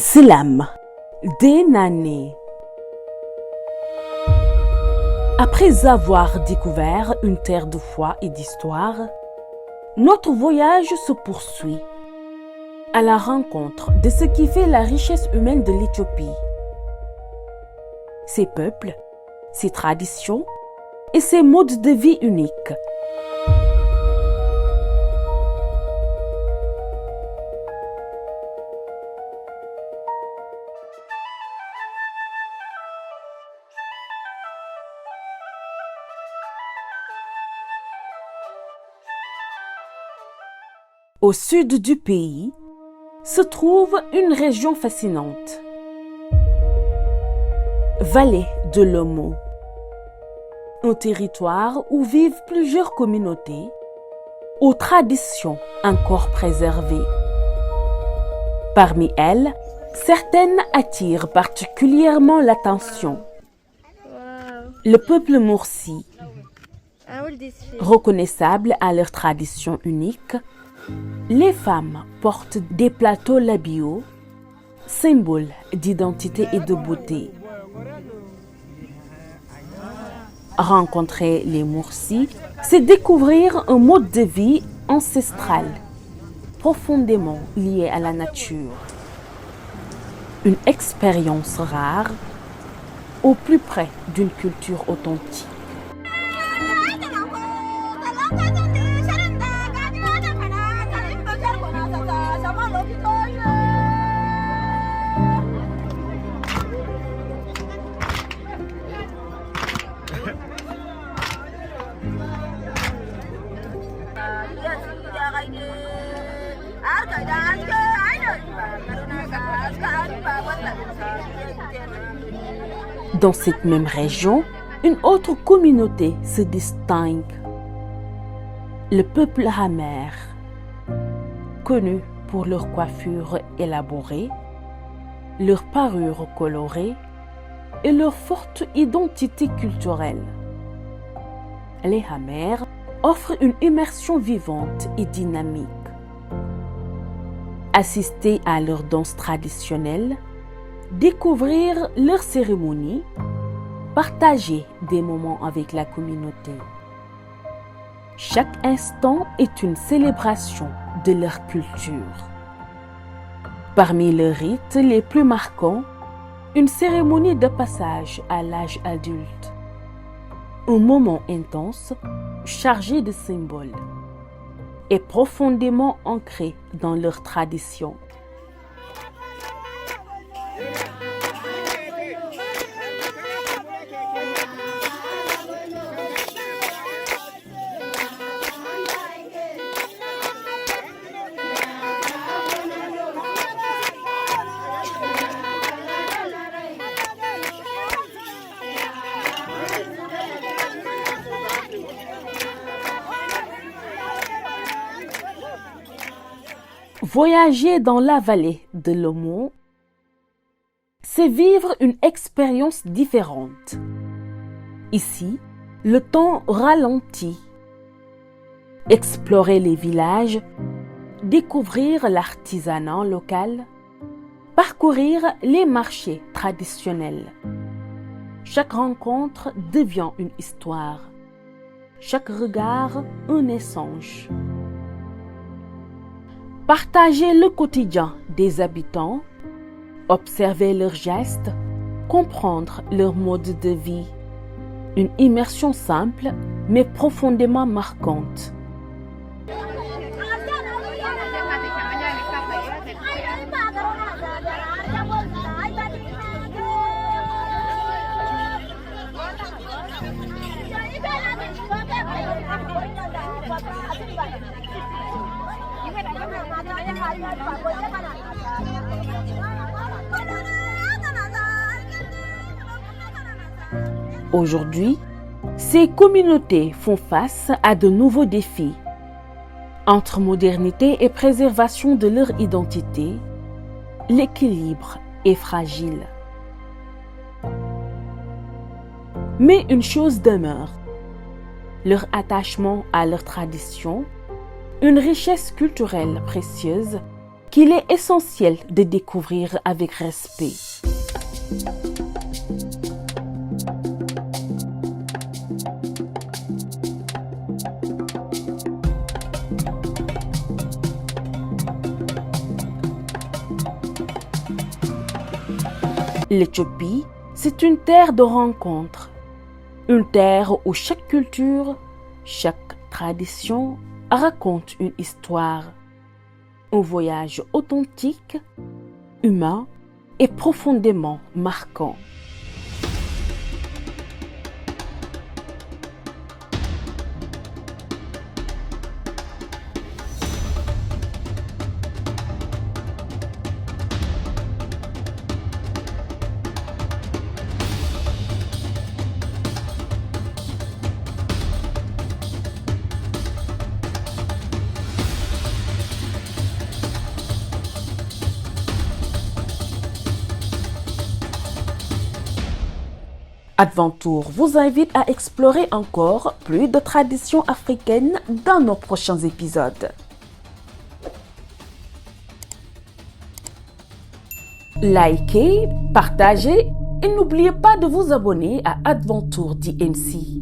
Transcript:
Slam, Dénané. Après avoir découvert une terre de foi et d'histoire, notre voyage se poursuit à la rencontre de ce qui fait la richesse humaine de l'Éthiopie. Ses peuples, ses traditions et ses modes de vie uniques. Au sud du pays se trouve une région fascinante, Vallée de l'Omo, un territoire où vivent plusieurs communautés aux traditions encore préservées. Parmi elles, certaines attirent particulièrement l'attention. Le peuple Mursi, reconnaissable à leur tradition unique, les femmes portent des plateaux labiaux, symboles d'identité et de beauté. Rencontrer les Mursi, c'est découvrir un mode de vie ancestral, profondément lié à la nature. Une expérience rare, au plus près d'une culture authentique. Dans cette même région, une autre communauté se distingue. Le peuple Hamer, connu pour leur coiffure élaborée, leur parure colorée et leur forte identité culturelle. Les Hamer offrent une immersion vivante et dynamique. Assister à leurs danses traditionnelles, découvrir leurs cérémonies, partager des moments avec la communauté. Chaque instant est une célébration de leur culture. Parmi les rites les plus marquants, une cérémonie de passage à l'âge adulte. Un moment intense, chargé de symboles et profondément ancré dans leur tradition. Voyager dans la vallée de l'Omo, c'est vivre une expérience différente. Ici, le temps ralentit. Explorer les villages, découvrir l'artisanat local, parcourir les marchés traditionnels. Chaque rencontre devient une histoire. Chaque regard, un échange. Partager le quotidien des habitants, observer leurs gestes, comprendre leur mode de vie. Une immersion simple mais profondément marquante. Aujourd'hui, ces communautés font face à de nouveaux défis. Entre modernité et préservation de leur identité, l'équilibre est fragile. Mais une chose demeure, leur attachement à leur tradition, une richesse culturelle précieuse qu'il est essentiel de découvrir avec respect. L'Éthiopie, c'est une terre de rencontres, une terre où chaque culture, chaque tradition raconte une histoire, un voyage authentique, humain et profondément marquant. Adventure vous invite à explorer encore plus de traditions africaines dans nos prochains épisodes. Likez, partagez et n'oubliez pas de vous abonner à Adventure DMC.